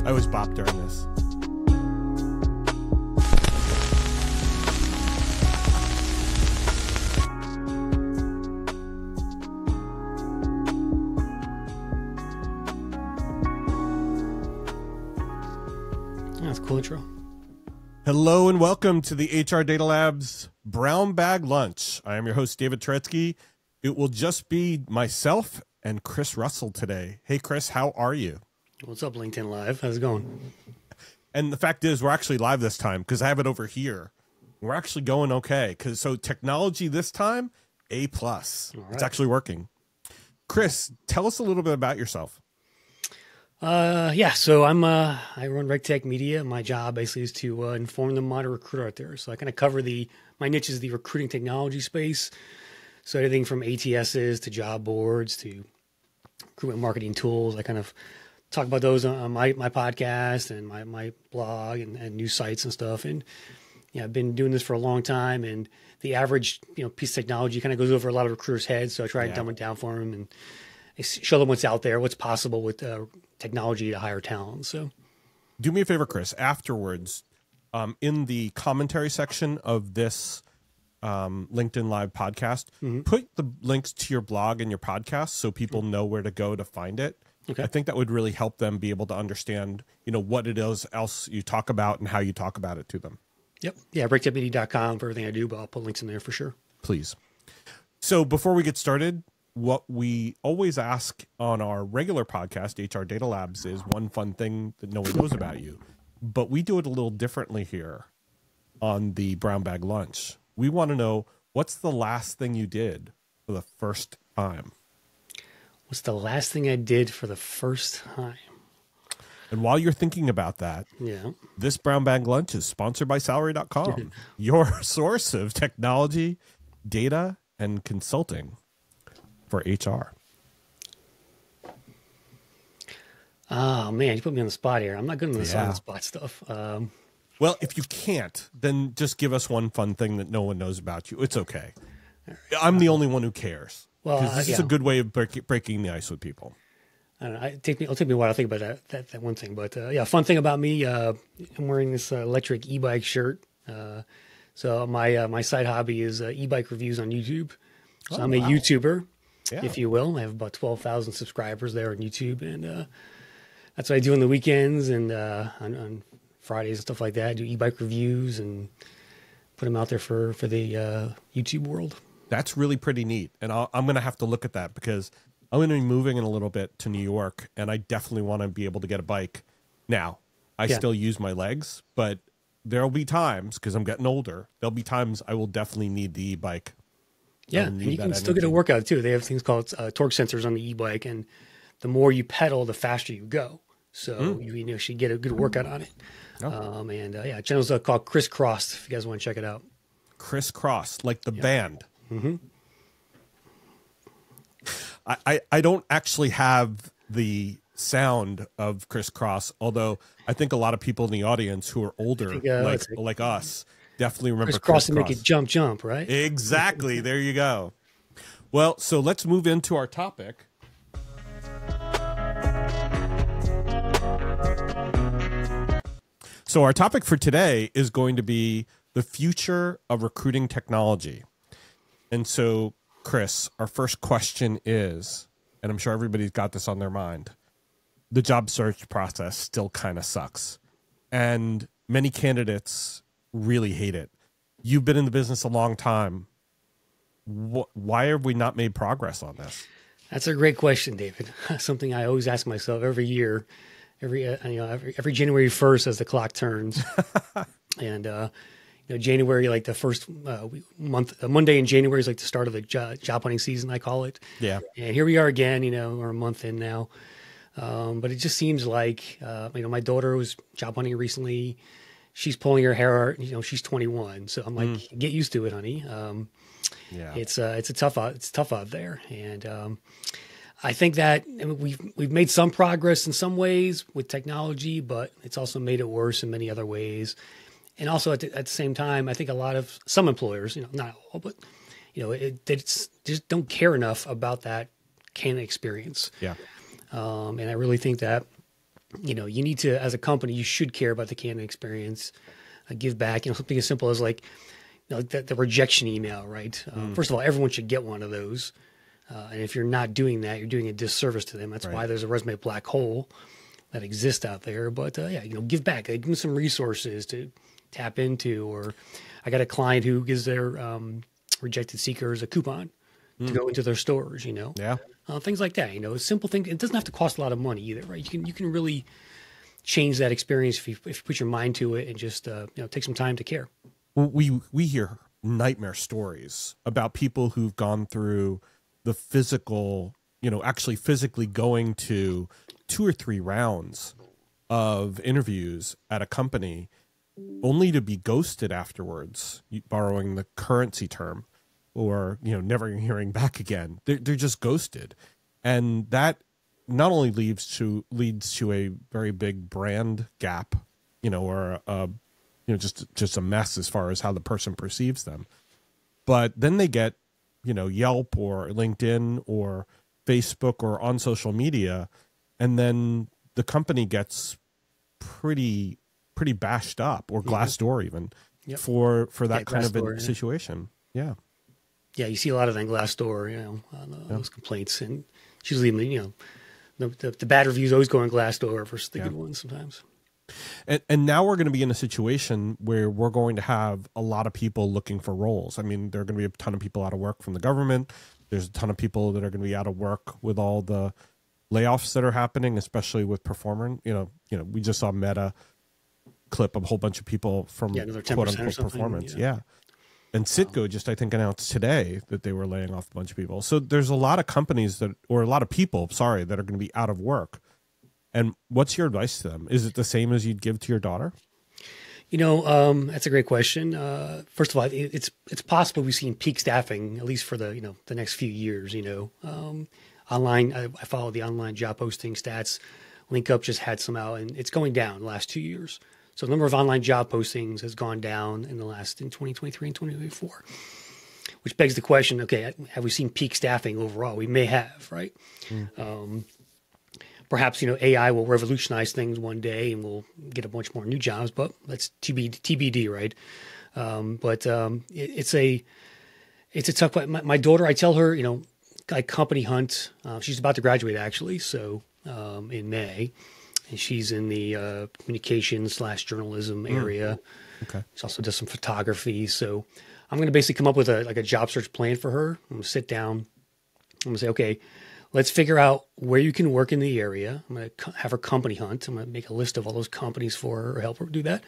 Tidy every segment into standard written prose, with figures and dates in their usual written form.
I always bop during this. That's a cool intro. Hello and welcome to the HR Data Labs Brown Bag Lunch. I am your host, David Turetsky. It will just be myself and Chris Russell today. Hey, Chris, how are you? What's up, LinkedIn Live? How's it going? And the fact is, we're actually live this time because I have it over here. We're actually going okay. So technology this time, A+. It's actually working. Chris, tell us a little bit about yourself. So I run RegTech Media. My job basically is to inform the modern recruiter out there. So I kind of cover my niche is the recruiting technology space. So anything from ATSs to job boards to recruitment marketing tools. I kind of talk about those on my podcast and my blog and news sites and stuff. And yeah, I've been doing this for a long time. And the average piece of technology kind of goes over a lot of recruiters' heads. So I try to dumb it down for them and show them what's out there, what's possible with technology to hire talent. So do me a favor, Chris, afterwards, in the commentary section of this LinkedIn Live podcast, put the links to your blog and your podcast so people know where to go to find it. Okay. I think that would really help them be able to understand, what it is else you talk about and how you talk about it to them. Yep. Yeah, breaktechmedia.com for everything I do, but I'll put links in there for sure. Please. So before we get started, what we always ask on our regular podcast, HR Data Labs, is one fun thing that no one knows about you. But we do it a little differently here on the Brown Bag Lunch. We want to know, what's the last thing you did for the first time? What's the last thing I did for the first time? And while you're thinking about that, this Brown Bag Lunch is sponsored by Salary.com, your source of technology, data, and consulting for HR. Oh man, you put me on the spot here. I'm not good at this on the spot stuff. Well, if you can't, then just give us one fun thing that no one knows about you. It's okay. I'm the only one who cares. Well, this is a good way of breaking the ice with people. I don't know. It'll take me a while to think about that one thing. But fun thing about me, I'm wearing this electric e-bike shirt. So my side hobby is e-bike reviews on YouTube. So I'm a YouTuber. If you will. I have about 12,000 subscribers there on YouTube, and that's what I do on the weekends and on Fridays and stuff like that. I do e-bike reviews and put them out there for the YouTube world. That's really pretty neat, and I'm going to have to look at that because I'm going to be moving in a little bit to New York, and I definitely want to be able to get a bike. Now, I still use my legs, but there'll be times, because I'm getting older, there'll be times I will definitely need the e-bike. Yeah, and you can still get a workout too. They have things called torque sensors on the e-bike, and the more you pedal, the faster you go. So you should get a good workout on it. Channel's called Crisscrossed if you guys want to check it out. Crisscrossed, like the band. Mm-hmm. I don't actually have the sound of crisscross, although I think a lot of people in the audience who are older, like us, definitely remember crisscross and make it jump, right? Exactly. There you go. Well, so let's move into our topic. So our topic for today is going to be the future of recruiting technology. And so, Chris, our first question is, and I'm sure everybody's got this on their mind, the job search process still kind of sucks. And many candidates really hate it. You've been in the business a long time. Why have we not made progress on this? That's a great question, David. Something I always ask myself every year, every January 1st as the clock turns. And January, like the first month, Monday in January is like the start of the job hunting season, I call it. Yeah. And here we are again, we're a month in now. But it just seems like, my daughter was job hunting recently. She's pulling her hair out, she's 21. So I'm like, get used to it, honey. It's tough out there. And, I think that we've made some progress in some ways with technology, but it's also made it worse in many other ways. And also at the same time, I think some employers, not all, but they just don't care enough about that candidate experience. Yeah. And I really think that you need to, as a company, you should care about the candidate experience, give back. Something as simple as like, the rejection email, right? First of all, everyone should get one of those. And if you're not doing that, you're doing a disservice to them. That's why there's a resume black hole that exists out there. But give back. Give them some resources to tap into. Or I got a client who gives their rejected seekers a coupon to go into their stores. Things like that. A simple thing. It doesn't have to cost a lot of money either, right? You can really change that experience if you put your mind to it and just take some time to care. Well, we hear nightmare stories about people who've gone through the physical, actually physically going to 2 or 3 rounds of interviews at a company only to be ghosted afterwards, borrowing the currency term, or, never hearing back again. They're just ghosted. And that not only leads to a very big brand gap, or just a mess as far as how the person perceives them. But then they get, Yelp or LinkedIn or Facebook or on social media, and then the company gets pretty bashed up, or Glassdoor even, for that kind of a situation. Yeah. Yeah, you see a lot of that in Glassdoor, those complaints. And it's usually, the bad reviews always go on Glassdoor versus the good ones sometimes. And now we're going to be in a situation where we're going to have a lot of people looking for roles. I mean, there are going to be a ton of people out of work from the government. There's a ton of people that are going to be out of work with all the layoffs that are happening, especially with Performer. We just saw Meta clip a whole bunch of people from another 10% quote unquote performance. Yeah. And Citgo just, I think, announced today that they were laying off a bunch of people. So there's a lot of companies that are going to be out of work. And what's your advice to them? Is it the same as you'd give to your daughter? That's a great question. First of all, it's possible we've seen peak staffing, at least for the next few years. Online, I follow the online job posting stats. LinkUp just had some out, and it's going down the last 2 years. So the number of online job postings has gone down in 2023 and 2024, which begs the question, okay, have we seen peak staffing overall? We may have, right? Perhaps, AI will revolutionize things one day and we'll get a bunch more new jobs, but that's TBD, right? It's a tough point. My daughter, I tell her, I company hunt. She's about to graduate actually. So, in May, and she's in the communications/journalism area. Okay. She also does some photography. So I'm going to basically come up with a job search plan for her. I'm going to sit down. I'm going to say, okay, let's figure out where you can work in the area. I'm going to have her company hunt. I'm going to make a list of all those companies for her or help her do that.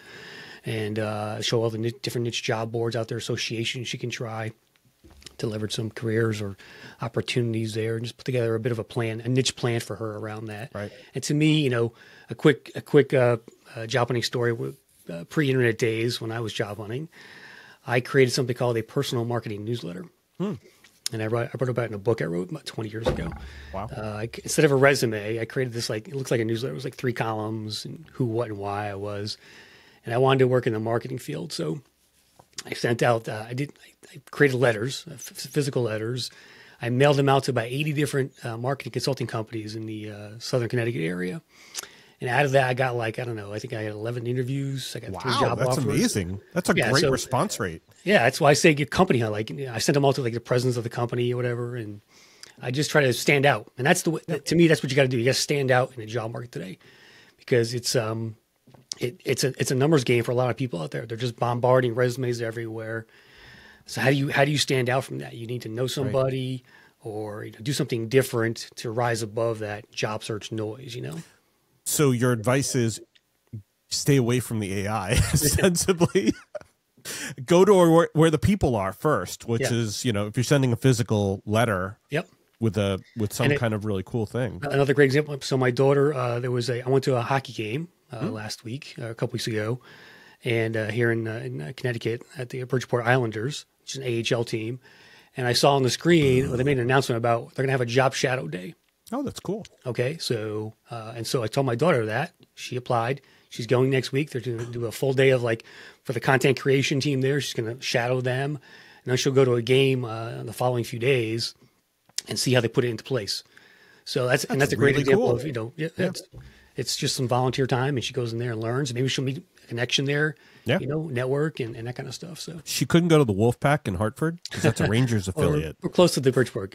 And show all the different niche job boards out there, associations she can try to leverage some careers or opportunities there, and just put together a bit of a plan, a niche plan for her around that. Right. And to me, a quick job hunting story with pre-internet days when I was job hunting, I created something called a personal marketing newsletter. And I wrote about it in a book I wrote about 20 years ago. Wow. Instead of a resume, I created this, it looks like a newsletter. It was like 3 columns and who, what, and why I was. And I wanted to work in the marketing field. So I sent out, I created letters, physical letters. I mailed them out to about 80 different marketing consulting companies in the Southern Connecticut area. And out of that, I got I think I had 11 interviews. I got 3 job offers. That's amazing. That's a great response rate. Yeah, that's why I say get company hunt. I sent them all to the presidents of the company or whatever, and I just try to stand out. And that's to me, that's what you got to do. You got to stand out in the job market today, because it's a numbers game for a lot of people out there. They're just bombarding resumes everywhere. So how do you stand out from that? You need to know somebody, or do something different to rise above that job search noise. So your advice is stay away from the AI, ostensibly. Go to where the people are first, which is, if you're sending a physical letter with some kind of really cool thing. Another great example. So my daughter, I went to a hockey game last week, a couple weeks ago, and here in Connecticut at the Bridgeport Islanders, which is an AHL team. And I saw on the screen, they made an announcement about they're going to have a job shadow day. Oh, that's cool. Okay, so so I told my daughter that. She applied. She's going next week. They're going to do a full day of for the content creation team there. She's going to shadow them, and then she'll go to a game the following few days and see how they put it into place. So that's a great really example cool. of it's just some volunteer time, and she goes in there and learns. Maybe she'll meet a connection there, Yeah. network and that kind of stuff. So She couldn't go to the Wolfpack in Hartford because that's a Rangers affiliate. we're close to the Bridgeport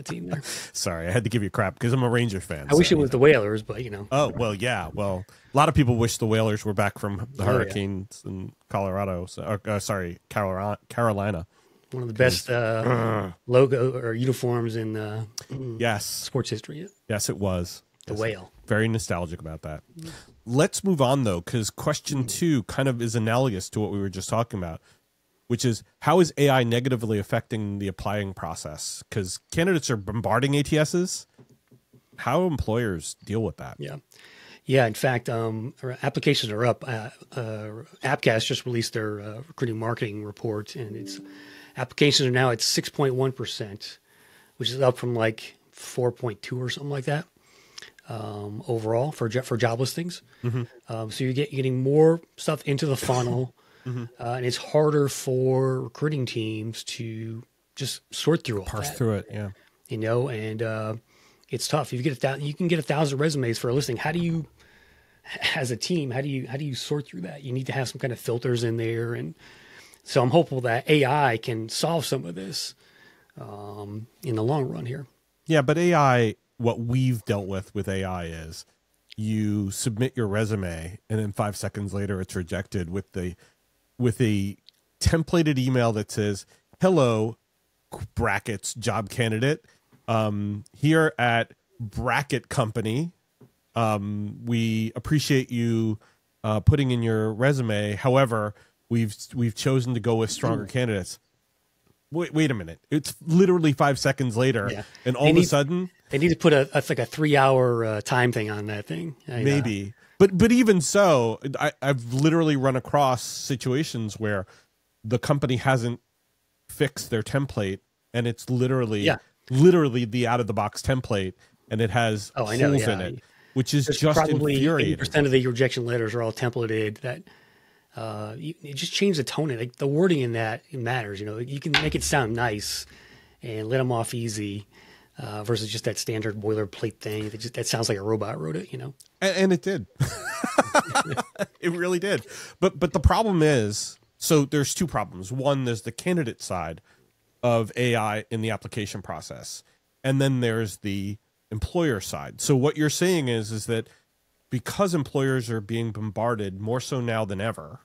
team there. Sorry, I had to give you crap because I'm a Ranger fan. I wish it was the Whalers, but Oh, well, yeah. Well, a lot of people wish the Whalers were back from the yeah. Hurricanes in Colorado. Carolina. one of the best logo or uniforms in Yes. sports history. Yes, it was. The whale. Very nostalgic about that. Let's move on, though, because question 2 kind of is analogous to what we were just talking about, which is how is AI negatively affecting the applying process? Because candidates are bombarding ATSs. How employers deal with that? Yeah. Yeah. In fact, our applications are up. Appcast just released their recruiting marketing report, and its applications are now at 6.1%, which is up from like 4.2 or something like that. Overall for job listings. So you're getting more stuff into the funnel, and it's harder for recruiting teams to just sort through all Parse that, through it, yeah. and it's tough. If you can get 1,000 resumes for a listing. How do you, as a team, how do you sort through that? You need to have some kind of filters in there, and so I'm hopeful that AI can solve some of this in the long run here. Yeah, but AI, what we've dealt with AI is you submit your resume and then 5 seconds later it's rejected with a templated email that says, "Hello, brackets job candidate. Here at Bracket Company, we appreciate you putting in your resume. However, we've chosen to go with stronger candidates." Wait a minute. It's literally 5 seconds later, Yeah. and all of a sudden They need to put a 3-hour time thing on that thing. maybe. But even so, I've literally run across situations where the company hasn't fixed their template, and it's literally the out of the box template, and it has holes in it, which is just probably infuriating. 80% of the rejection letters are all templated. That you just change the tone. Like the wording in that matters. You can make it sound nice and let them off easy. Versus just that standard boilerplate thing that sounds like a robot wrote it, And it did. It really did. But the problem is, so there's 2 problems. One, there's the candidate side of AI in the application process, and then there's the employer side. So what you're saying is that because employers are being bombarded more so now than ever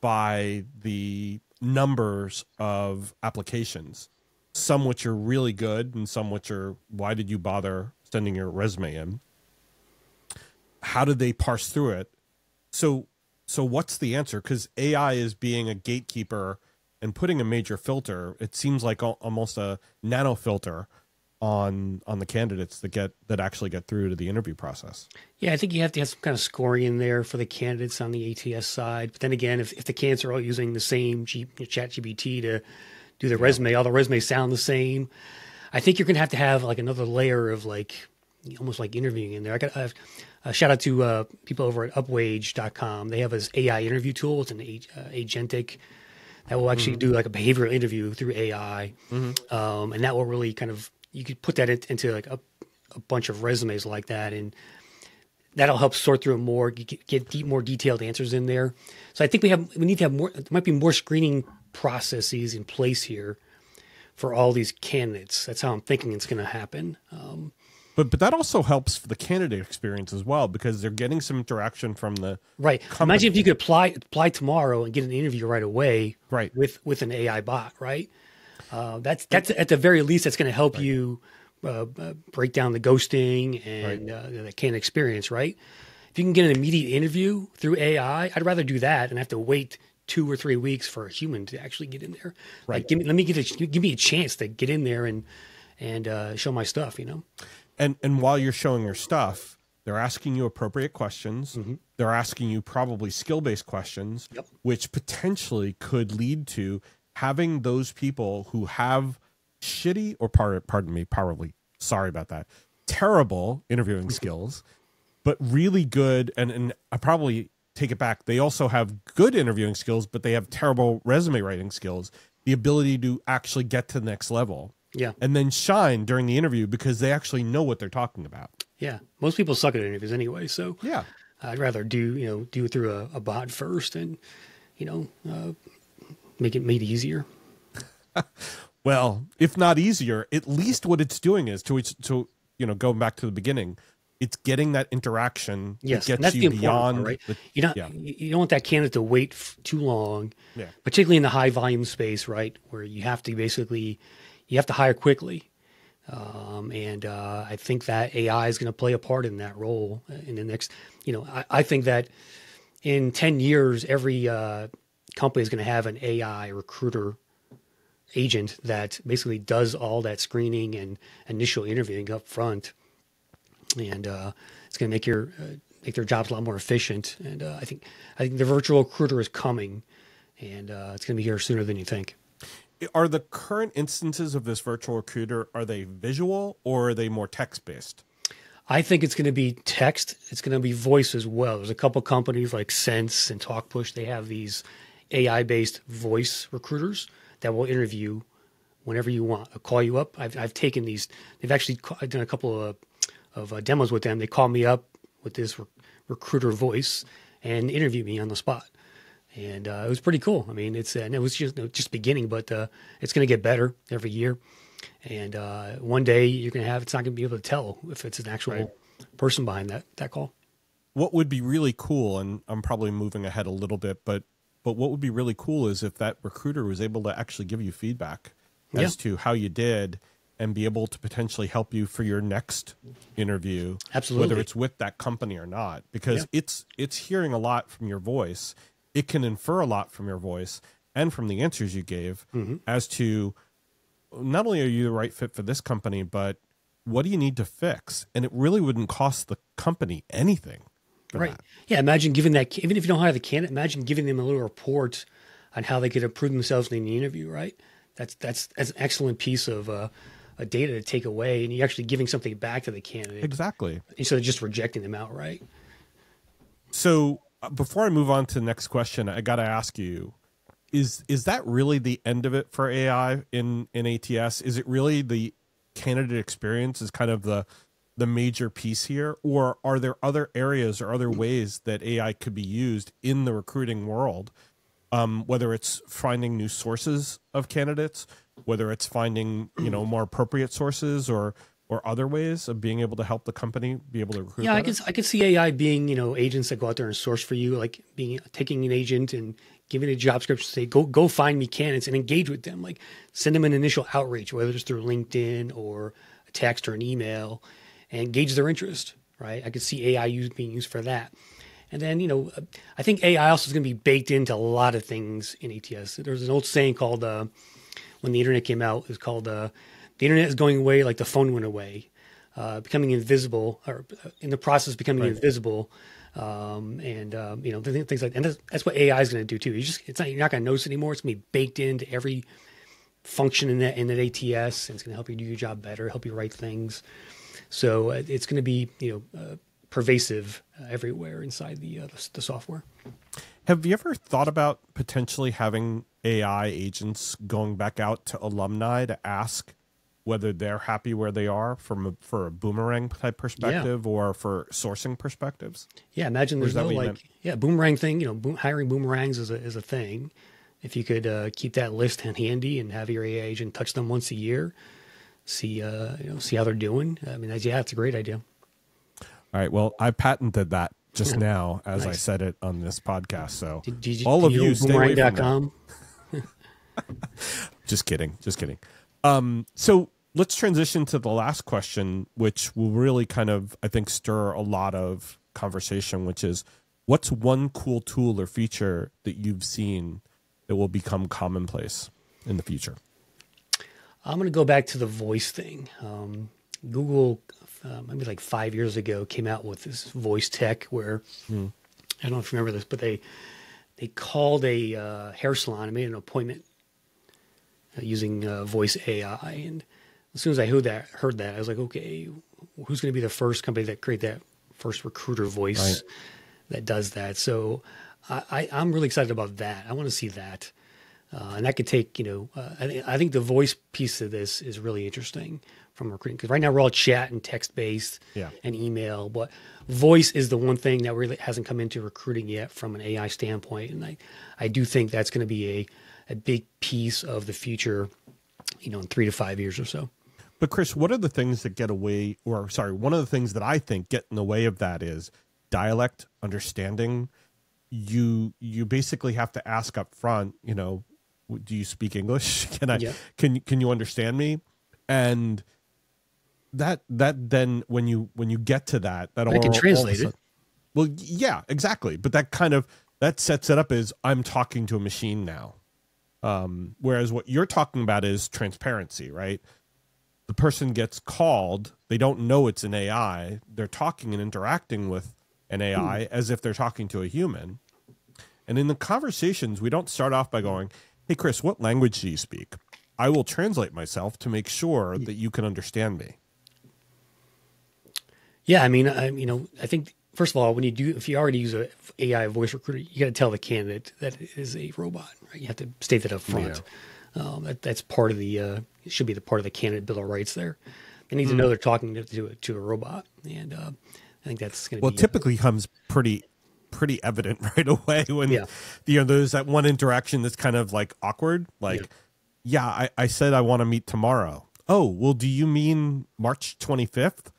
by the numbers of applications, some which are really good and some which are, why did you bother sending your resume in? How did they parse through it? So what's the answer? Because AI is being a gatekeeper and putting a major filter. It seems like almost a nano filter on the candidates that actually get through to the interview process. Yeah, I think you have to have some kind of scoring in there for the candidates on the ATS side. But then again, if the candidates are all using the same ChatGPT to do their resume, all the resumes sound the same. I think you're going to have like another layer of like almost like interviewing in there. I got a shout out to people over at Upwage.com. They have this AI interview tool. It's an agentic that will actually do like a behavioral interview through AI, and that will really you could put that into like a bunch of resumes like that, and that'll help sort through it more, get more detailed answers in there. So I think we need to have more. There might be more screening processes in place here for all these candidates. That's how I'm thinking it's going to happen. But that also helps for the candidate experience as well, because they're getting some interaction from the company. Imagine if you could apply tomorrow and get an interview right away, with an AI bot, right? That's at the very least that's going to help you break down the ghosting and the candidate experience, right? If you can get an immediate interview through AI, I'd rather do that and have to wait 2 or 3 weeks for a human to actually get in there. Right. Like, give me a chance to get in there and show my stuff, And while you're showing your stuff, they're asking you appropriate questions. They're asking you probably skill-based questions, which potentially could lead to having those people who have shitty or sorry about that, terrible interviewing skills, but really good. And I probably take it back. They also have good interviewing skills, but they have terrible resume writing skills, the ability to actually get to the next level. Yeah. And then shine during the interview because they actually know what they're talking about. Yeah. Most people suck at interviews anyway. So Yeah. I'd rather do it through a bot first and, make it made easier. Well, if not easier, at least what it's doing is to going back to the beginning, it's getting that interaction. Yes, that and gets that's you the important beyond. part, right? The, yeah. You don't want that candidate to wait too long, Yeah. particularly in the high volume space, right, where you have to hire quickly. And I think that AI is going to play a part in that role in the next. I think that in 10 years, every company is going to have an AI recruiter agent that basically does all that screening and initial interviewing up front, and it's going to make their jobs a lot more efficient. And I think the virtual recruiter is coming, and it's going to be here sooner than you think. Are the current instances of this virtual recruiter, are they visual or are they more text based? I think it's going to be text. It's going to be voice as well. There's a couple companies like Sense and TalkPush. They have these AI-based voice recruiters that will interview whenever you want. They'll call you up. I've taken these. I've done a couple of demos with them. They call me up with this recruiter voice and interview me on the spot. And it was pretty cool. I mean, and it was just beginning, but it's going to get better every year. And one day it's not going to be able to tell if it's an actual person behind that call. What would be really cool, and I'm probably moving ahead a little bit, but what would be really cool is if that recruiter was able to actually give you feedback as to how you did and be able to potentially help you for your next interview. Absolutely. Whether it's with that company or not, because it's hearing a lot from your voice. It can infer a lot from your voice and from the answers you gave as to not only are you the right fit for this company, but what do you need to fix? And it really wouldn't cost the company anything. Right. That. Yeah. Imagine even if you don't hire the candidate, imagine giving them a little report on how they could improve themselves in the interview, right? That's an excellent piece of data to take away, and you're actually giving something back to the candidate. Exactly. Instead of just rejecting them outright. So before I move on to the next question, I got to ask you, is that really the end of it for AI in ATS? Is it really the candidate experience is kind of the major piece here, or are there other areas or other ways that AI could be used in the recruiting world? Whether it's finding new sources of candidates, whether it's finding, more appropriate sources or other ways of being able to help the company be able to recruit. Yeah, better? I could see AI being, agents that go out there and source for you, like taking an agent and giving a job description, say, go find me candidates and engage with them. Like send them an initial outreach, whether it's through LinkedIn or a text or an email, and gauge their interest, right? I could see AI being used for that. And then, I think AI also is going to be baked into a lot of things in ATS. There's an old saying called, when the internet came out, it was called, the internet is going away like the phone went away, becoming invisible, or in the process becoming invisible. Things like, and that's what AI is going to do too. You're not going to notice it anymore. It's going to be baked into every function in that ATS, and it's going to help you do your job better, help you write things. So it's going to be, pervasive everywhere inside the software. Have you ever thought about potentially having AI agents going back out to alumni to ask whether they're happy where they are for a boomerang type perspective or for sourcing perspectives? Yeah, imagine there's no boomerang thing. Hiring boomerangs is a thing. If you could keep that list handy and have your AI agent touch them once a year, see how they're doing. I mean, it's a great idea. All right. Well, I patented that just now as I said it on this podcast. So all of you stay away from that. Just kidding. So let's transition to the last question, which will really kind of, I think, stir a lot of conversation, which is, what's one cool tool or feature that you've seen that will become commonplace in the future? I'm going to go back to the voice thing. Google, maybe like 5 years ago, came out with this voice tech where, I don't know if you remember this, but they called a hair salon and made an appointment using voice AI. And as soon as I heard that, I was like, okay, who's going to be the first company that create that first recruiter voice that does that? So I'm really excited about that. I want to see that. And that could take, I think the voice piece of this is really interesting from recruiting, because right now we're all chat and text based Yeah. and email, but voice is the one thing that really hasn't come into recruiting yet from an AI standpoint. And I do think that's going to be a big piece of the future, in 3 to 5 years or so. But Chris, what are the things that get away, or sorry, one of the things that I think get in the way of that is dialect understanding. You basically have to ask up front, do you speak English? Can you understand me? And that then when you get to that I can translate it. Well, yeah, exactly. But that sets it up as I'm talking to a machine now. Whereas what you're talking about is transparency, right? The person gets called, they don't know it's an AI. They're talking and interacting with an AI as if they're talking to a human. And in the conversations, we don't start off by going, hey, Chris, what language do you speak? I will translate myself to make sure that you can understand me. Yeah, I mean, I think first of all, if you already use a AI voice recruiter, you got to tell the candidate that it is a robot, right? You have to state that up front. Yeah. That's part of it should be the part of the candidate bill of rights there. They need to know they're talking to a robot, and I think that's going to be. Well, typically comes pretty evident right away when there's that one interaction that's kind of like awkward, like. Yeah, I said I want to meet tomorrow. Oh, well, do you mean March 25th?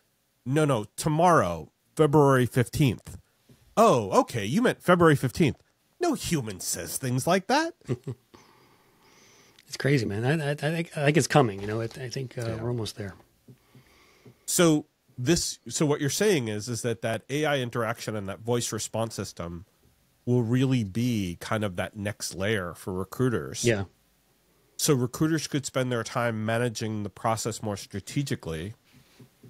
No, tomorrow, February 15th. Oh, okay, you meant February 15th. No human says things like that. It's crazy, man. I think it's coming. I think we're almost there. So what you're saying is that AI interaction and that voice response system will really be kind of that next layer for recruiters. Yeah. So recruiters could spend their time managing the process more strategically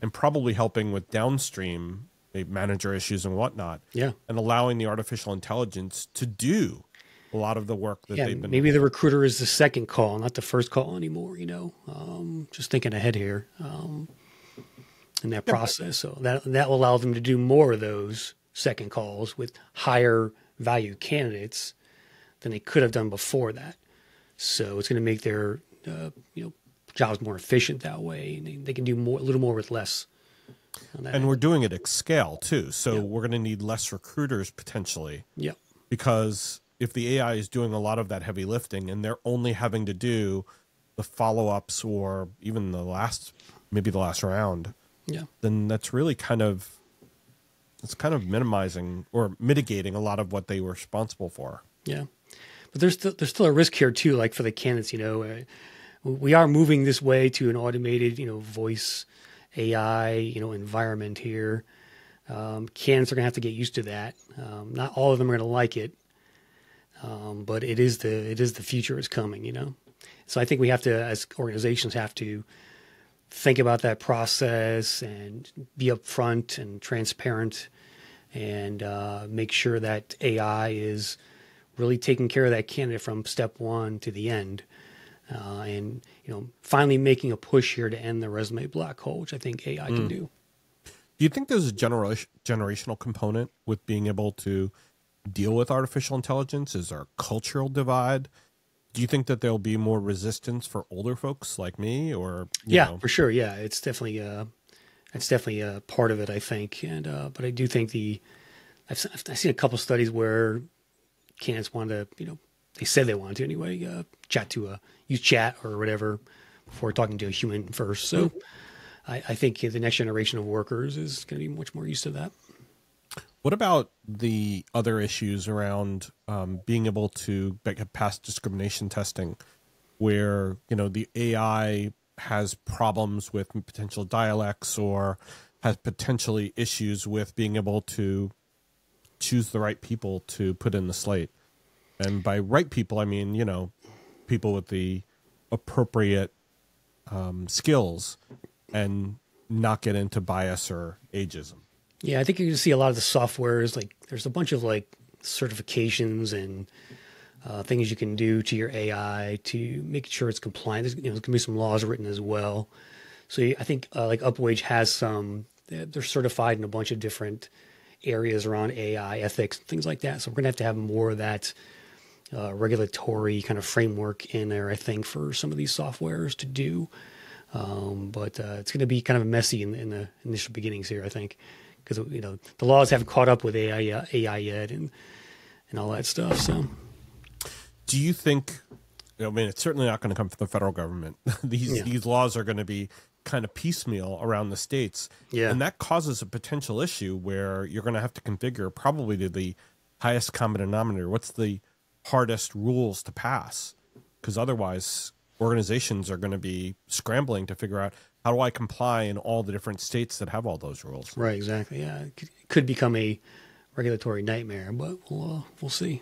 and probably helping with downstream manager issues and whatnot. Yeah. And allowing the artificial intelligence to do a lot of the work that they've been. Maybe the recruiter is the second call, not the first call anymore, just thinking ahead here in that process. So that will allow them to do more of those second calls with higher value candidates than they could have done before that. So it's going to make their jobs more efficient that way, and they can do a little more with less. And we're doing it at scale too, so we're going to need less recruiters potentially. Yeah. Because if the AI is doing a lot of that heavy lifting, and they're only having to do the follow-ups or even the last round, then that's really kind of minimizing or mitigating a lot of what they were responsible for. Yeah. But there's still a risk here too, like for the candidates, we are moving this way to an automated, voice AI, environment here. Candidates are going to have to get used to that. Not all of them are going to like it, but it is the future is coming, So I think we have to, as organizations, have to think about that process and be upfront and transparent, and make sure that AI is really taking care of that candidate from step one to the end, and finally making a push here to end the resume black hole, which I think AI can do. Do you think there's a generational component with being able to deal with artificial intelligence? Is there a cultural divide? Do you think that there'll be more resistance for older folks like me, or for sure, it's definitely a part of it, I think, and but I do think I've seen a couple studies where candidates wanted to, they said they wanted to anyway, use chat or whatever before talking to a human first. So I think the next generation of workers is going to be much more used to that. What about the other issues around being able to pass discrimination testing, where the AI has problems with potential dialects or has potentially issues with being able to choose the right people to put in the slate? And by right people, I mean, people with the appropriate skills and not get into bias or ageism. Yeah, I think you can see a lot of the softwares, like there's a bunch of like certifications and things you can do to your AI to make sure it's compliant. There's going to be some laws written as well. So I think like Upwage has they're certified in a bunch of different areas around AI ethics, things like that. So we're going to have more of that regulatory kind of framework in there, I think, for some of these softwares to do. But it's going to be kind of messy in the initial beginnings here, I think, because the laws haven't caught up with AI yet and all that stuff. So, do you think? I mean, it's certainly not going to come from the federal government. These laws are going to be kind of piecemeal around the states, and that causes a potential issue where you're going to have to configure probably to the highest common denominator. What's the hardest rules to pass? Because otherwise, organizations are going to be scrambling to figure out, how do I comply in all the different states that have all those rules? Right, exactly. Yeah, it could become a regulatory nightmare, but we'll see.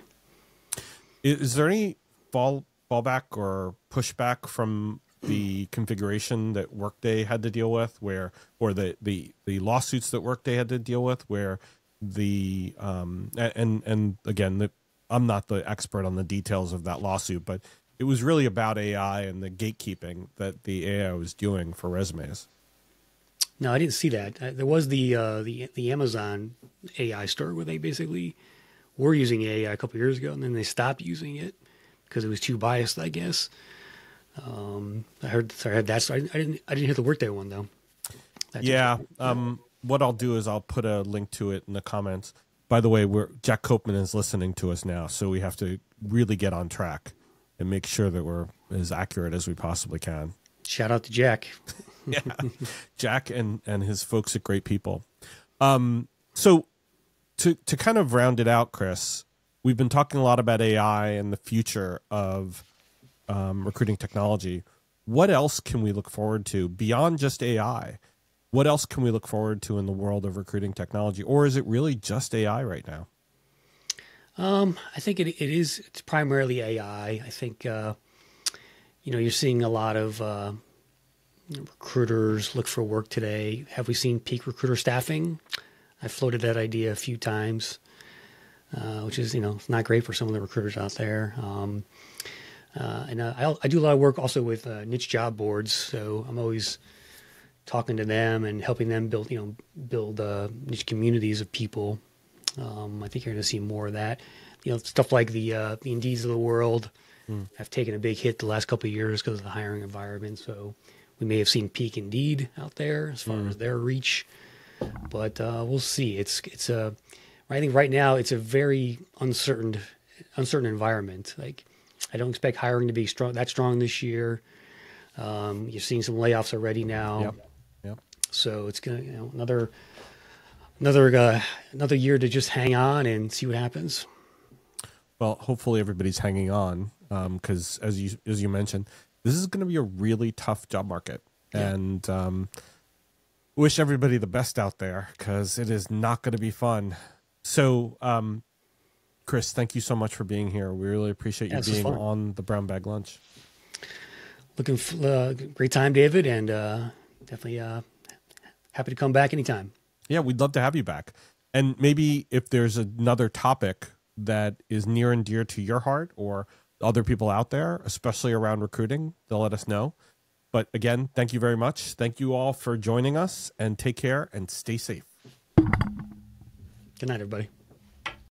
Is there any fallback or pushback from the configuration that Workday had to deal with, or the lawsuits that Workday had to deal with, where the and again, I'm not the expert on the details of that lawsuit, but it was really about AI and the gatekeeping that the AI was doing for resumes. No, I didn't see that. There was the Amazon AI store where they basically were using AI a couple of years ago, and then they stopped using it because it was too biased, I guess. I heard that. So I didn't hear the Workday one though. What I'll do is I'll put a link to it in the comments. By the way, Jack Copeman is listening to us now, so we have to really get on track and make sure that we're as accurate as we possibly can. Shout out to Jack. Yeah, Jack and his folks at Great People. So to kind of round it out, Chris, we've been talking a lot about AI and the future of recruiting technology. What else can we look forward to beyond just AI? What else can we look forward to in the world of recruiting technology? Or is it really just AI right now? I think it is. It's primarily AI. I think, you're seeing a lot of recruiters look for work today. Have we seen peak recruiter staffing? I floated that idea a few times, which is, not great for some of the recruiters out there. And I do a lot of work also with niche job boards. So I'm always talking to them and helping them build niche communities of people. I think you're going to see more of that. Stuff like the Indeeds of the world have taken a big hit the last couple of years because of the hiring environment. So we may have seen peak Indeed out there as far as their reach, but we'll see. I think right now it's a very uncertain environment. Like, I don't expect hiring to be that strong this year. You're seeing some layoffs already now. Yep. So it's gonna another year to just hang on and see what happens. Well, hopefully everybody's hanging on, because as you mentioned, this is going to be a really tough job market, and wish everybody the best out there, because it is not going to be fun. So, Chris, thank you so much for being here. We really appreciate you being on the Brown Bag Lunch. Looking for great time, David, and definitely happy to come back anytime. Yeah, we'd love to have you back. And maybe if there's another topic that is near and dear to your heart or other people out there, especially around recruiting, they'll let us know. But again, thank you very much. Thank you all for joining us, and take care and stay safe. Good night, everybody.